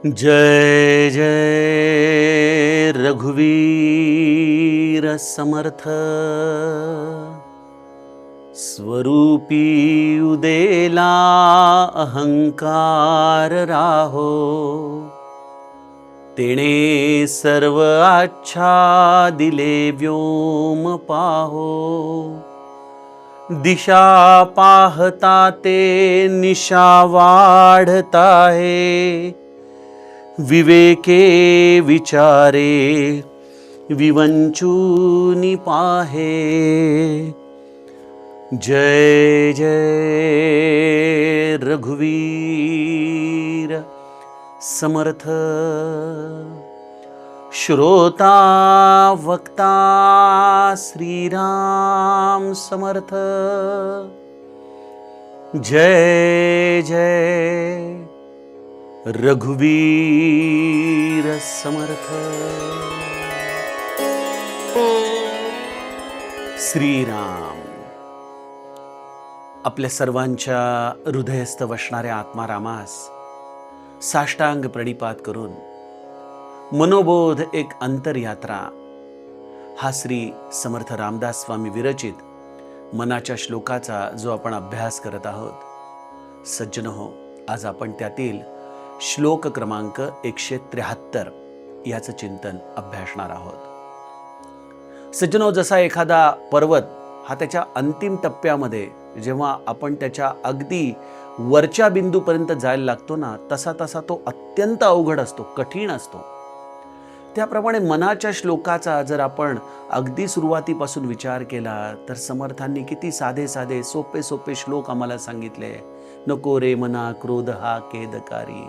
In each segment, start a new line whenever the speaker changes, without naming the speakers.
जय जय रघुवीर समर्थ। स्वरूपी उदेला अहंकार राहो, तेणे सर्व आच्छादिले व्योम पाहो। दिशा पाहता ते निशा वाढता है, विवेके विचारे विवंचूनि पाहे। जय जय रघुवीर समर्थ। श्रोता वक्ता श्रीराम समर्थ। जय जय रघुवीर समर्थ। श्रीराम आपल्या सर्वांच्या हृदयस्थ वसणाऱ्या आत्मारामास साष्टांग प्रणिपात करून मनोबोध एक अंतरयात्रा हा श्री समर्थ रामदास स्वामी विरचित मनाच्या श्लोकाचा जो आपण अभ्यास करत आहोत। सज्जनो, आज आपण त्यातील श्लोक क्रमांक 173 याचं चिंतन अभ्यासणार आहोत। सज्जनो, जसा एखादा पर्वत हा त्याच्या अंतिम टप्प्यामध्ये जेव्हा आपण त्याच्या अगदी वरच्या बिंदूपर्यंत जायला लागतो ना, तसा तसा तो अत्यंत अवघड असतो, कठीण असतो। त्याप्रमाणे मनाच्या श्लोकाचा जर आपण अगदी सुरुवातीपासून विचार केला तर समर्थांनी किती साधे साधे सोपे सोपे श्लोक आम्हाला सांगितले। नको रे मना क्रोध हा केदकारी,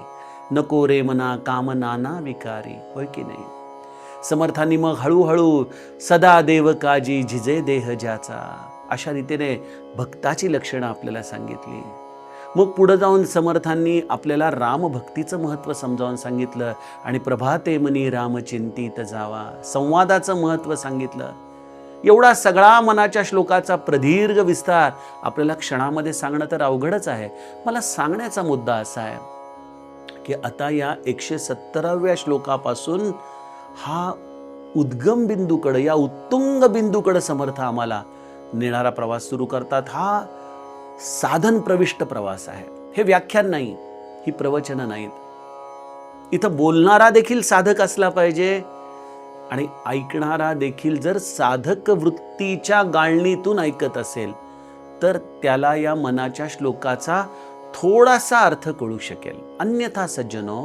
नको रे मना काम नाना विकारी, होय की नाही? समर्थांनी मग हळूहळू सदा देव काजी झिजे देह ज्याचा, अशा रीतीने भक्ताची लक्षणं आपल्याला सांगितली। मग पुढे जाऊन समर्थांनी आपल्याला रामभक्तीचं महत्त्व समजावून सांगितलं आणि प्रभाते मनी रामचिंतित जावा, संवादाचं महत्त्व सांगितलं। एवढा सगळा मनाच्या श्लोकाचा प्रदीर्घ विस्तार आपल्याला क्षणामध्ये सांगणं तर अवघडच आहे। मला सांगण्याचा मुद्दा असा आहे की आता या 170व्या श्लोकापासून हा उद्गम बिंदूकडे, या उत्तुंग बिंदूकडे समर्थ आम्हाला नेणारा प्रवास सुरू करतात। हा साधन प्रविष्ट प्रवास आहे, हे व्याख्यान नाही, ही प्रवचनं नाहीत। इथं बोलणारा देखील साधक असला पाहिजे आणि ऐकणारा देखील जर साधक वृत्तीच्या गाळणीतून ऐकत असेल तर त्याला या मनाच्या श्लोकाचा थोडासा अर्थ कळू शकेल। अन्यथा सज्जनो,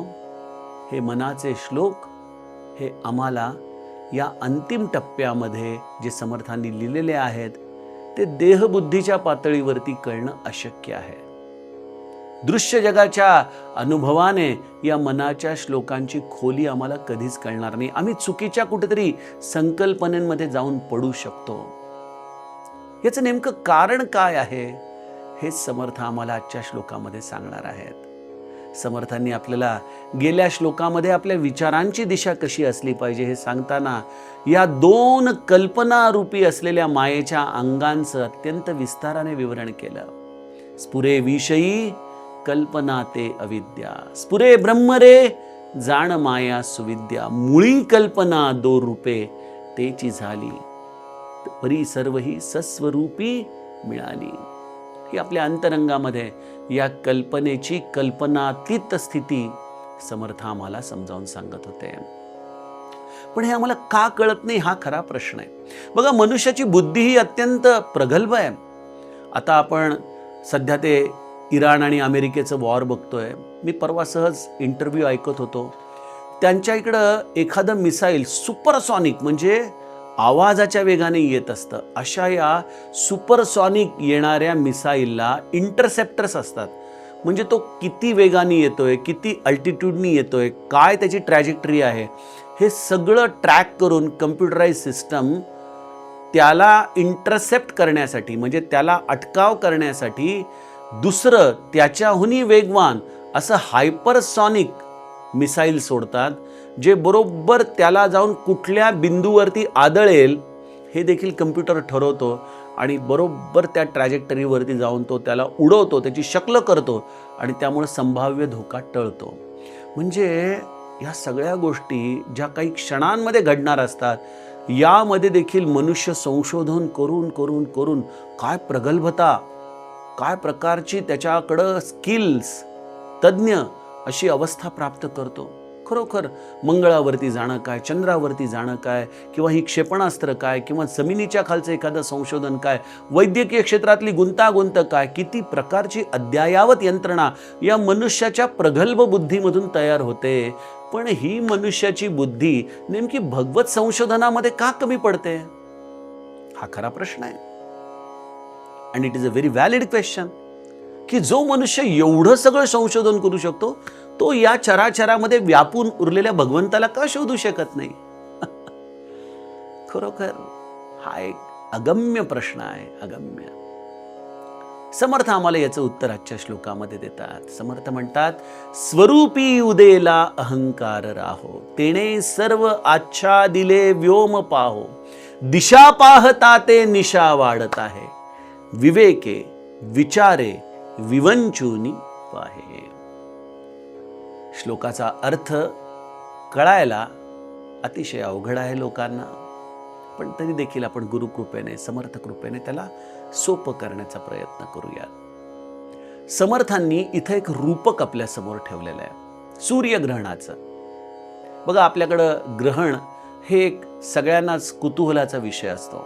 हे मनाचे श्लोक हे आम्हाला या अंतिम टप्प्यामध्ये जे समर्थांनी लिहिलेले आहेत ते देहबुद्धीच्या पातळीवरती कळणं अशक्य आहे। दृश्य जगाच्या अनुभवाने या मनाच्या श्लोकांची खोली आम्हाला कधीच कळणार नाही। आम्ही चुकीच्या कुठेतरी संकल्पनेमध्ये जाऊन पडू शकतो। याचं नेमकं कारण काय आहे हे समर्थ आम्हाला आजच्या श्लोकामध्ये सांगणार आहेत। समर्थांनी आपल्याला गेल्या श्लोकामध्ये आपल्या विचारांची दिशा कशी असली पाहिजे हे सांगताना या दोन कल्पनारूपी असलेल्या मायेच्या अंगांचं अत्यंत विस्ताराने विवरण केलं। स्फुरे विषयी कल्पना ते अविद्या, स्फुरे ब्रह्म रे जाण माया सुविद्या, मुळी कल्पना दो रूपे तेची झाली, परी सर्व ही सस्वरूपी मिळाली। ही आपल्या अंतरंगामध्ये या कल्पनेची कल्पनातीत स्थिती समर्थ आम्हाला समजावून सांगत होते। पण हे आम्हाला का कळत नाही हा खरा प्रश्न आहे। बघा, मनुष्याची बुद्धी ही अत्यंत प्रगल्भ आहे। आता आपण सध्या ते इराण आणि अमेरिकेचं वॉर बघतोय। मी परवा सहज इंटरव्ह्यू ऐकत होतो। त्यांच्या इकडं एखादं मिसाईल सुपरसॉनिक म्हणजे आवाजाच्या वेगाने येत असतं, अशा या सुपरसॉनिक येणाऱ्या मिसाईलला इंटरसेप्टर्स असतात। म्हणजे तो किती वेगाने येतोय, किती अल्टिट्यूडनी येतोय, काय त्याची ट्रॅजेक्टरी आहे, हे सगळं ट्रॅक करून कम्प्युटराइज सिस्टम त्याला इंटरसेप्ट करण्यासाठी, म्हणजे त्याला अटकाव करण्यासाठी दुसरं त्याच्याहूनही वेगवान असं हायपरसॉनिक मिसाईल सोडतात, जे बरोबर त्याला जाऊन कुठल्या बिंदूवरती आदळेल हे देखील कम्प्युटर ठरवतो आणि बरोबर त्या ट्रॅजेक्टरीवरती जाऊन तो त्याला उडवतो, त्याची शक्ल करतो आणि त्यामुळे संभाव्य धोका टळतो। म्हणजे या सगळ्या गोष्टी ज्या काही क्षणांमध्ये घडणार असतात, यामध्ये देखील मनुष्य संशोधन करून करून करून काय प्रगल्भता, काय प्रकारची त्याच्याकडं स्किल्स, तज्ज्ञ अशी अवस्था प्राप्त करतो. खरोखर मंगळावरती जाणं काय, चंद्रावरती जाणं काय, किंवा ही क्षेपणास्त्र काय, किंवा जमिनीच्या खालचं एखादं संशोधन काय, वैद्यकीय क्षेत्रातली गुंतागुंत काय, किती प्रकारची अद्ययावत यंत्रणा या मनुष्याच्या प्रगल्भ बुद्धीमधून तयार होते. पण ही मनुष्याची बुद्धी नेमकी भगवत संशोधनामध्ये का कमी पडते? हा खरा प्रश्न आहे. And it is a very valid question, की जो मनुष्य एवढं सगळं संशोधन करू शकतो, तो या चराचरामध्ये व्यापून उरलेल्या भगवंताला का शोधू शकत नाही? खरोखर हा एक अगम्य प्रश्न आहे, अगम्य. समर्थ आम्हाला याचं उत्तर आजच्या श्लोकामध्ये देतात. समर्थ म्हणतात, स्वरूपी उदेला अहंकार राहो, तेने सर्व आच्छादिले व्योम पाहो, दिशा पाहता ते निशा वाढत आहे, विवेके विचारे विवंचुनी पाहे. श्लोकाचा अर्थ कळायला अतिशय अवघड आहे लोकांना, पण तरी देखील आपण गुरुकृपेने, समर्थ कृपेने त्याला सोपं करण्याचा प्रयत्न करूया. समर्थांनी इथं एक रूपक आपल्या समोर ठेवलेलं आहे, सूर्यग्रहणाचं. बघा, आपल्याकडं ग्रहण हे एक सगळ्यांनाच कुतूहलाचा विषय असतो.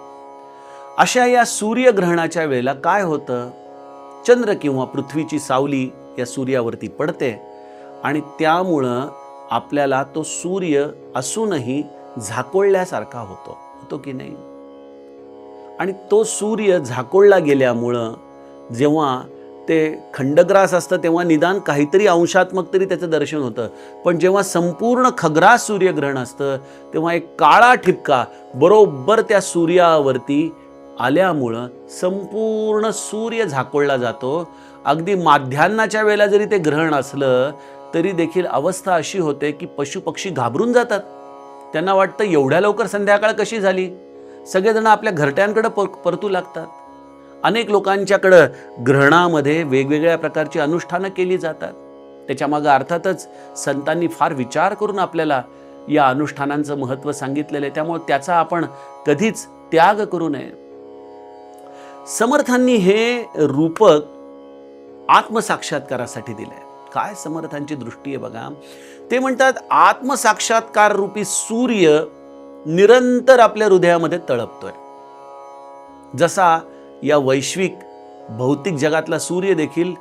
अशा या सूर्यग्रहणाच्या वेळेला काय होतं, चंद्र किंवा पृथ्वीची सावली या सूर्यावरती पडते आणि त्यामुळं आपल्याला तो सूर्य असूनही झाकोळल्यासारखा होतो की नाही? आणि तो सूर्य झाकोळला गेल्यामुळं जेव्हा ते खंडग्रास असतं तेव्हा निदान काहीतरी अंशात्मक तरी त्याचं दर्शन होतं. पण जेव्हा संपूर्ण खग्रास सूर्यग्रहण असतं तेव्हा एक काळा ठिपका बरोबर त्या सूर्यावरती आल्यामुळं संपूर्ण सूर्य झाकोळला जातो. अगदी माध्यान्हाच्या वेळेला जरी ते ग्रहण असलं तरी देखील अवस्था अशी होते की पशुपक्षी घाबरून जातात. त्यांना वाटतं एवढ्या लवकर संध्याकाळ कशी झाली. सगळेजण आपल्या घरट्यांकडे परतू लागतात. अनेक लोकांच्याकडं ग्रहणामध्ये वेगवेगळ्या प्रकारची अनुष्ठानं केली जातात. त्याच्यामागं अर्थातच संतांनी फार विचार करून आपल्याला या अनुष्ठानांचं महत्त्व सांगितलेलं आहे. त्यामुळे त्याचा आपण कधीच त्याग करू नये. समर्थांनी हे रूपक आत्मसाक्षात्कारासाठी दिलंय. काय समर्थांची दृष्टी आहे बघा. ते म्हणतात, आत्मसाक्षात्कार रूपी सूर्य निरंतर आपल्या हृदयामध्ये तळपतोय. जसा या वैश्विक भौतिक जगातला सूर्य देखील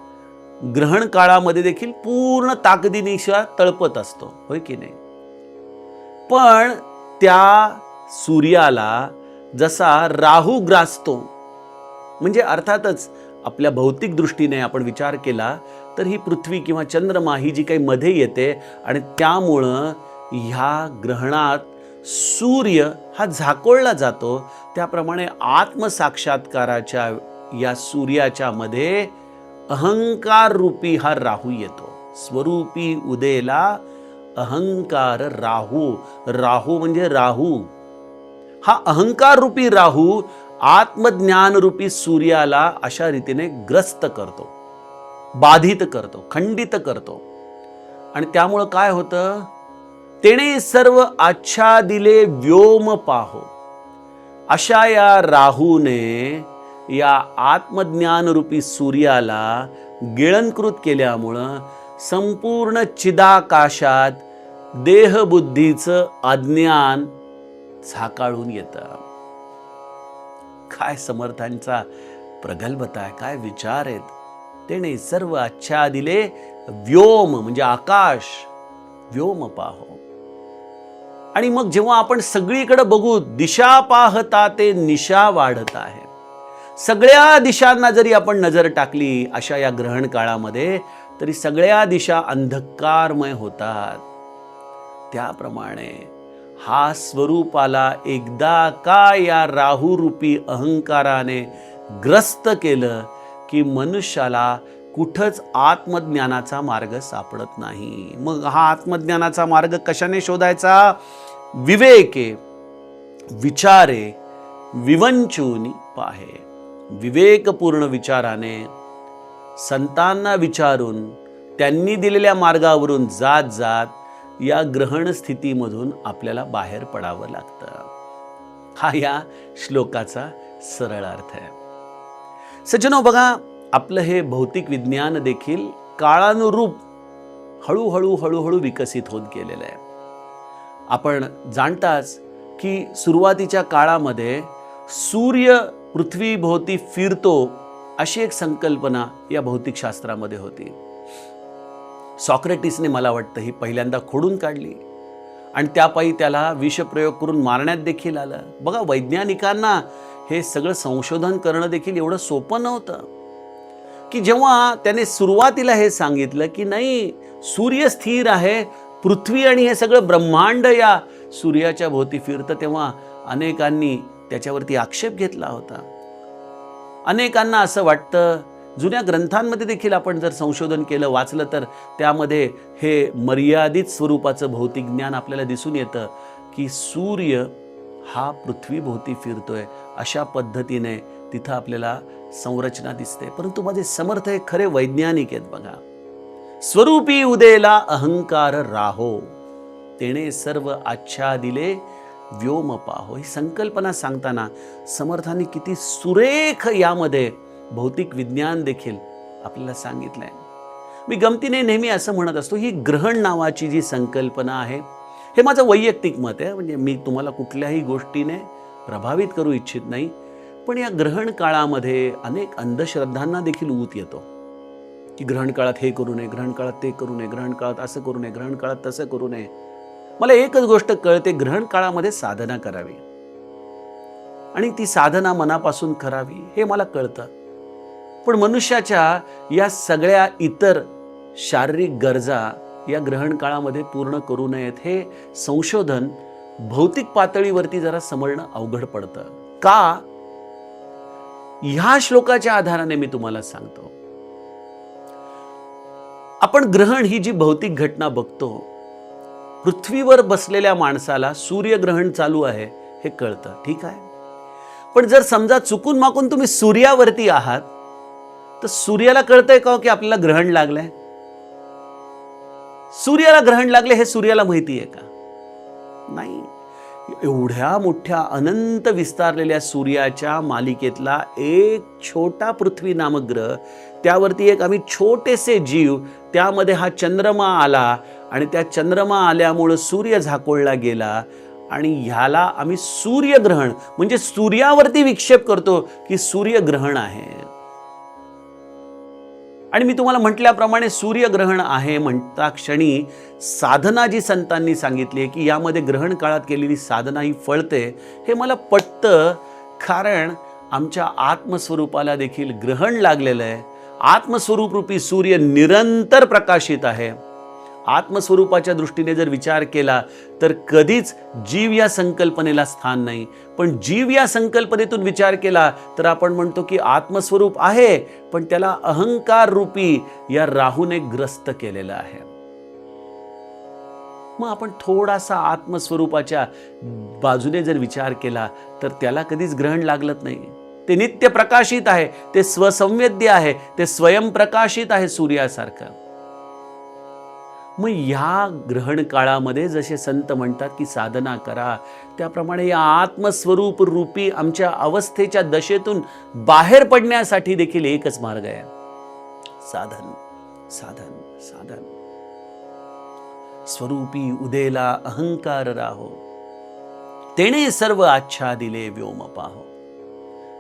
ग्रहण काळामध्ये देखील पूर्ण ताकदीनिशा तळपत असतो, होय की नाही? पण त्या सूर्याला जसा राहू ग्रासतो, म्हणजे अर्थातच आपल्या भौतिक दृष्टीने आपण विचार केला तर ही पृथ्वी किंवा चंद्रमा ही जी काही मध्ये येते आणि त्यामुळं ह्या ग्रहणात सूर्य हा झाकोळला जातो. त्याप्रमाणे आत्मसाक्षात्काराच्या या सूर्याच्या मध्ये अहंकार रूपी हा राहू येतो. स्वरूपी उदेला अहंकार राहू. राहू म्हणजे राहू. हा अहंकार रूपी राहू आत्मज्ञान रूपी सूर्याला अशा रीतीने ग्रस्त करतो, बाधित करतो, खंडित करतो. आणि त्यामुळं काय होतं, तेने सर्व आच्छादिले व्योम पाहो. अशा या राहूने या आत्मज्ञान रूपी सूर्याला गिळंकृत केल्यामुळं संपूर्ण चिदाकाशात देहबुद्धीचं अज्ञान झाकाळून येतं. काय समर्थांचा प्रगल्भता आहे, काय विचार आहेत. तेने सर्व आच्छादिले व्योम म्हणजे आकाश, व्योम पाहो. आणि मग जेव्हा आपण सगळीकडे बघू, दिशा पाहता ते निशा वाढत आहे. सगळ्या दिशांना जरी आपण नजर टाकली अशा या ग्रहण काळामध्ये तरी सगळ्या दिशा अंधकारमय होतात. त्याप्रमाणे हा स्वरूपाला एकदा का या राहूरूपी अहंकाराने ग्रस्त केलं की मनुष्याला कुठंच आत्मज्ञानाचा मार्ग सापडत नाही. मग हा आत्मज्ञानाचा मार्ग कशाने शोधायचा? विवेके विचारे विवंचुनी पाहे. विवेकपूर्ण विचाराने, संतांना विचारून, त्यांनी दिलेल्या मार्गावरून जात जात या ग्रहण स्थितीमधून आपल्याला बाहेर पडावं लागतं. हा या श्लोकाचा सरळ अर्थ आहे. सज्जनो, बघा, आपलं हे भौतिक विज्ञान देखील काळानुरूप हळूहळू विकसित होत गेलेलं आहे. आपण जाणताच की सुरुवातीच्या काळामध्ये सूर्य पृथ्वीभोवती फिरतो अशी एक संकल्पना या भौतिकशास्त्रामध्ये होती. सॉक्रेटिसने, मला वाटतं, ही पहिल्यांदा खोडून काढली आणि त्यापायी त्याला विषप्रयोग करून मारण्यात देखील आलं. बघा, वैज्ञानिकांना हे सगळं संशोधन करणं देखील एवढं सोपं नव्हतं की जेव्हा त्याने सुरुवातीला हे सांगितलं की नाही, सूर्य स्थिर आहे, पृथ्वी आणि हे सगळं ब्रह्मांड या सूर्याच्या भोवती फिरतं, तेव्हा अनेकांनी त्याच्यावरती आक्षेप घेतला होता. अनेकांना असं वाटतं, जुन्या ग्रंथांमध्ये देखील आपण जर संशोधन केलं, वाचलं, तर त्यामध्ये हे मर्यादित स्वरूपाचं भौतिक ज्ञान आपल्याला दिसून येतं की सूर्य हा पृथ्वीभोवती फिरतोय, अशा पद्धतीने तिथं आपल्याला संरचना दिसते. परंतु माझे समर्थ हे खरे वैज्ञानिक आहेत. बघा, स्वरूपी उदेला अहंकार राहो, तेणे सर्व आच्छादिले व्योम पाहो. ही संकल्पना सांगताना समर्थांनी किती सुरेख यामध्ये भौतिक विज्ञान देखील आपल्याला सांगितलंय. मी गमतीने नेहमी असं म्हणत असतो, ही ग्रहण नावाची जी संकल्पना आहे, हे माझं वैयक्तिक मत आहे, म्हणजे मी तुम्हाला कुठल्याही गोष्टीने प्रभावित करू इच्छित नाही, पण या ग्रहण काळामध्ये अनेक अंधश्रद्धांना देखील ऊत येतो की ग्रहण काळात हे करू नये, ग्रहण काळात ते करू नये, ग्रहण काळात असं करू नये, ग्रहण काळात तसं करू नये. मला एकच गोष्ट कळते, ग्रहण काळामध्ये साधना करावी आणि ती साधना मनापासून करावी, हे मला कळतं. पण मनुष्याच्या या सगळ्या इतर शारीरिक गरजा या ग्रहण काळामध्ये पूर्ण करू नयेत, हे संशोधन भौतिक पातळीवरती जरा समजणं अवघड पडतं. का? ह्या श्लोकाच्या आधाराने मी तुम्हाला सांगतो. आपण ग्रहण ही जी भौतिक घटना बघतो, पृथ्वीवर बसलेल्या माणसाला सूर्यग्रहण चालू आहे हे कळतं, ठीक आहे. पण जर समजा चुकून माकून तुम्ही सूर्यावरती आहात, तर सूर्याला कळतंय का की आपल्याला ग्रहण लागलंय? सूर्याला ग्रहण लागले हे सूर्याला माहिती आहे का? नाही. एवढ्या मोठ्या अनंत विस्तारलेल्या सूर्याच्या मालिकेतला एक छोटा पृथ्वी नामक ग्रह, त्यावरती एक आम्ही छोटेसे जीव, त्यामध्ये हा चंद्रमा आला आणि त्या चंद्रमा आल्यामुळे सूर्य झाकोळला गेला आणि ह्याला आम्ही सूर्यग्रहण म्हणजे सूर्यावरती विक्षेप करतो की सूर्यग्रहण आहे. आणि मी तुम्हाला म्हटल्याप्रमाणे सूर्यग्रहण आहे म्हणता क्षणी साधना जी संतांनी सांगितली आहे की यामध्ये ग्रहण काळात केलेली साधना ही फळते, हे मला पटतं. कारण आमच्या आत्मस्वरूपाला देखील ग्रहण लागलेलं आहे. आत्मस्वरूप रूपी सूर्य निरंतर प्रकाशित आहे. आत्मस्वरूपाच्या दृष्टीने जर विचार केला तर कधीच जीव या संकल्पनेला स्थान नाही. पण जीव या संकल्पनेतून विचार केला तर आपण म्हणतो की आत्मस्वरूप आहे, पण त्याला अहंकार रूपी या राहूने ग्रस्त केलेलं आहे. मग आपण थोडासा आत्मस्वरूपाच्या बाजूने जर विचार केला तर त्याला कधीच ग्रहण लागत नाही. ते नित्य प्रकाशित आहे, ते स्वसंवेद्य आहे, ते स्वयंप्रकाशित आहे सूर्यासारखं. मग या ग्रहण काळामध्ये जसे संत म्हणतात की साधना करा, त्याप्रमाणे या आत्मस्वरूप रूपी आमच्या अवस्थेच्या दशेतून बाहेर पडण्यासाठी देखील एकच मार्ग आहे, साधन, साधन, साधन. स्वरूपी उदेला अहंकार राहो, तेणे सर्व आच्छादिले व्योम पाहो.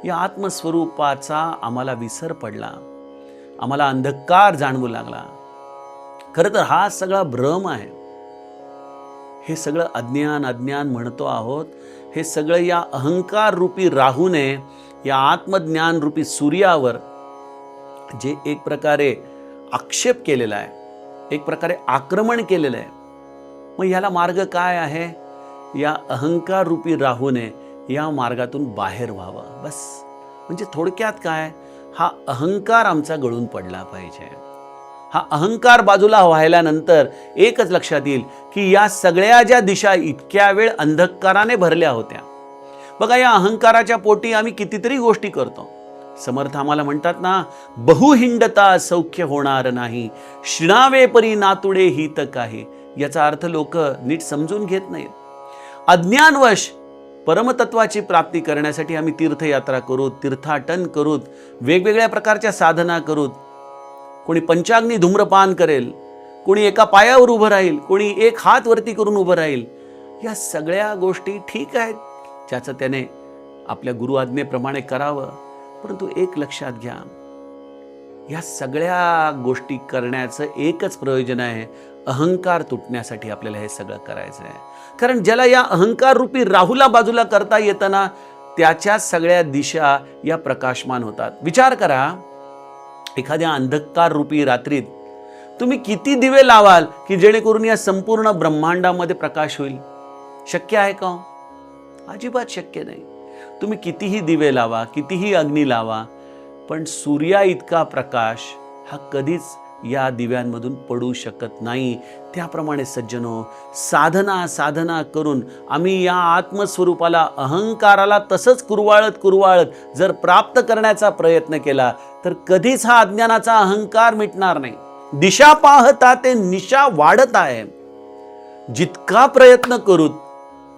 या आत्मस्वरूपाचा आम्हाला विसर पडला, आम्हाला अंधकार जाणवू लागला. खरं तर हा सगळा भ्रम आहे. हे सगळं अज्ञान म्हणतो आहोत. हे सगळं या अहंकार रूपी राहूने या आत्मज्ञान रूपी सूर्यावर जे एक प्रकारे आक्षेप केलेला आहे, एक प्रकारे आक्रमण केलेलं आहे. मग ह्याला मार्ग काय आहे? या अहंकार रूपी राहूने या मार्गातून बाहेर व्हावं, बस. म्हणजे थोडक्यात काय, हा अहंकार आमचा गळून पडला पाहिजे. हा अहंकार बाजूला व्हायल्यानंतर एकच लक्षात येईल की या सगळ्या ज्या दिशा इतक्या वेळ अंधकाराने भरल्या होत्या, बघा, या अहंकाराच्या पोटी आम्ही कितीतरी गोष्टी करतो. समर्थ आम्हाला म्हणतात ना, बहुहिंडता सौख्य होणार नाही, श्रीणावे परी नातुडे हित काही. याचा अर्थ लोक नीट समजून घेत नाहीत. अज्ञानवश परमतत्वाची प्राप्ती करण्यासाठी आम्ही तीर्थयात्रा करू, तीर्थाटन करू, वेगवेगळ्या प्रकारच्या साधना करू. कोणी पंचाग्नी धूम्रपान करेल, कोणी एका पायावर उभं राहील, कोणी एक हात वरती करून उभं राहील. या सगळ्या गोष्टी ठीक आहेत, ज्याचं त्याने आपल्या गुरु आज्ञेप्रमाणे करावं. परंतु एक लक्षात घ्या, या सगळ्या गोष्टी करण्याचं एकच प्रयोजन आहे, अहंकार तुटण्यासाठी आपल्याला हे सगळं करायचं आहे. कारण ज्याला या अहंकार रूपी राहूला बाजूला करता येतं ना, त्याच्या सगळ्या दिशा या प्रकाशमान होतात. विचार करा, एखाद्या अंधकार रूपी रात्रीत तुम्ही किती दिवे लावाल की जेणेकरून या संपूर्ण ब्रह्मांडामध्ये प्रकाश होईल? शक्य आहे का? अजिबात शक्य नाही. तुम्ही कितीही दिवे लावा, कितीही अग्नी लावा, पण सूर्या इतका प्रकाश हा कधीच या दिव्यांमधून पडू शकत नाही. त्याप्रमाणे सज्जनो, साधना करून आम्ही या आत्मस्वरूपाला, अहंकाराला तसंच कुरवाळत जर प्राप्त करण्याचा प्रयत्न केला तर कधीच हा अज्ञानाचा अहंकार मिटणार नाही. दिशा पाहता ते निशा वाढत आहे. जितका प्रयत्न करू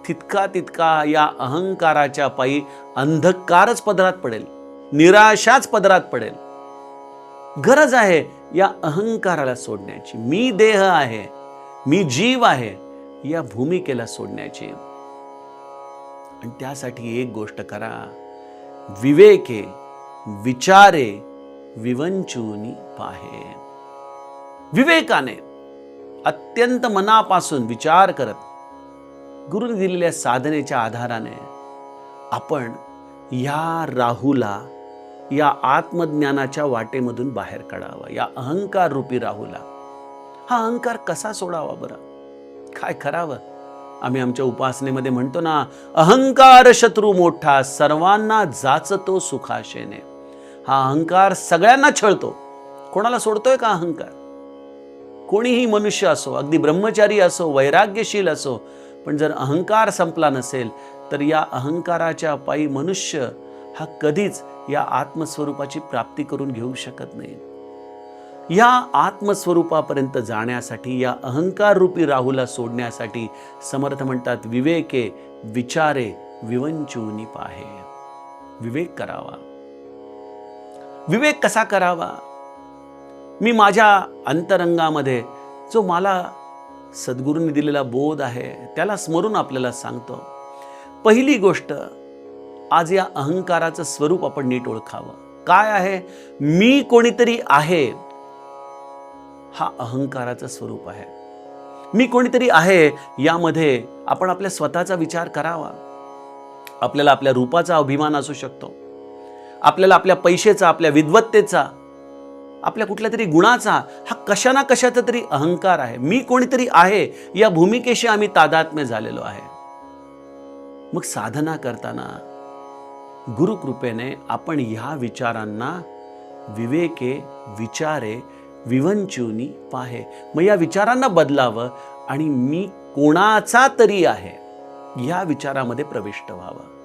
तितका या अहंकाराच्या पायी अंधकारच पदरात पडेल, निराशाच पदरात पडेल. गरज आहे या अहंकाराला सोडण्याची. मी देह आहे, मी जीव आहे, या भूमिकेला सोडण्याची. आणि त्यासाठी एक गोष्ट करा, विवेके विचारे विवंचूनी पाहे. विवेकाने, अत्यंत मनापासून विचार करत गुरुने दिलेल्या साधनेच्या आधाराने आपण या राहूला, या आत्मज्ञानाच्या वाटेमधून बाहेर काढावा. या अहंकार रूपी राहूला. हा अहंकार कसा सोडावा बरं? काय करावं? आम्ही आमच्या उपासनेमध्ये म्हणतो ना, अहंकार शत्रू मोठा, सर्वांना जाचतो सुखाशेने. हा अहंकार सगळ्यांना छळतो. कोणाला सोडतोय का अहंकार? कोणीही मनुष्य असो, अगदी ब्रह्मचारी असो, वैराग्यशील असो, पण जर अहंकार संपला नसेल तर या अहंकाराच्या पायी मनुष्य हा कधीच या आत्मस्वरूपाची प्राप्ती करून घेऊ शकत नाही. या आत्मस्वरूपापर्यंत जाण्यासाठी, या अहंकार रूपी राहूला सोडण्यासाठी समर्थ म्हणतात, विवेके विचारे विवंचूनी पाहे. विवेक करावा. विवेक कसा करावा? मी माझ्या अंतरंगामध्ये जो मला सद्गुरूंनी दिलेला बोध आहे त्याला स्मरून आपल्याला सांगतो. पहिली गोष्ट, आज या अहंकाराचं स्वरूप आपण नीट ओळखावं. काय आहे? मी कोणीतरी आहे, हा अहंकाराचं स्वरूप आहे. मी कोणीतरी आहे यामध्ये आपण आपल्या स्वतःचा विचार करावा. आपल्याला आपल्या रूपाचा अभिमान असू शकतो, आपल्याला आपल्या पैशाचा, आपल्या विद्वत्तेचा, आपल्या कुठल्या तरी गुणाचा, हा कशा ना कशाचा तरी अहंकार आहे. मी कोणीतरी आहे या भूमिकेशी आम्ही तादात्म्य झालेलो आहे. मग साधना करताना गुरुकृपेने आपण ह्या विचारांना विवेके विचारे विवंचूनी पाहे. मग या विचारांना बदलावं आणि मी कोणाचा तरी आहे या विचारामध्ये प्रविष्ट व्हावं.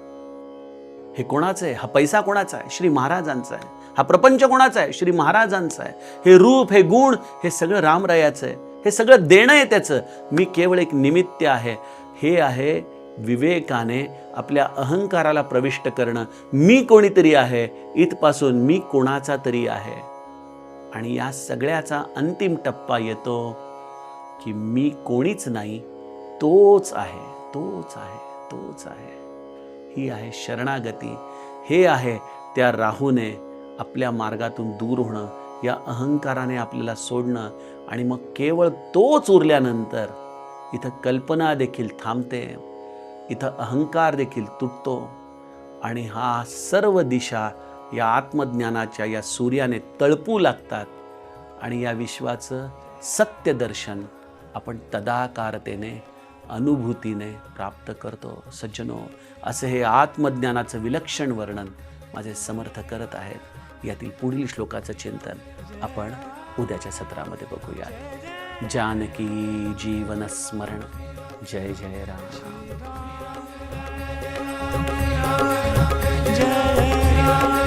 हे कोणाचं आहे? हा पैसा कोणाचा आहे? श्री महाराजांचा आहे. हा प्रपंच कोणाचा आहे? श्री महाराजांचा आहे. हे रूप, हे गुण, हे सगळं रामरायाचं आहे. हे सगळं देणं आहे त्याचं. मी केवळ एक निमित्त आहे. हे आहे विवेकाने आपल्या अहंकाराला प्रविष्ट करणं. मी कोणीतरी आहे इथपासून मी कोणाचा तरी आहे. आणि या सगळ्याचा अंतिम टप्पा येतो की मी कोणीच नाही, तोच आहे, तोच आहे, तोच आहे. ही आहे शरणागती. हे आहे त्या राहूने आपल्या मार्गातून दूर होणं, या अहंकाराने आपल्याला सोडणं. आणि मग केवळ तोच उरल्यानंतर इथं कल्पना देखील थांबते, इथं अहंकार देखील तुटतो आणि हा सर्व दिशा या आत्मज्ञानाच्या या सूर्याने तळपू लागतात आणि या विश्वाचं सत्य दर्शन आपण तदाकारतेने, अनुभूतीने प्राप्त करतो. सज्जनो, असे हे आत्मज्ञानाचं विलक्षण वर्णन माझे समर्थ करत आहेत. यातील पुढील श्लोकाचं चिंतन आपण उद्याच्या सत्रामध्ये बघूयात. जानकी जीवन स्मरण. जय जय राम. जय राम.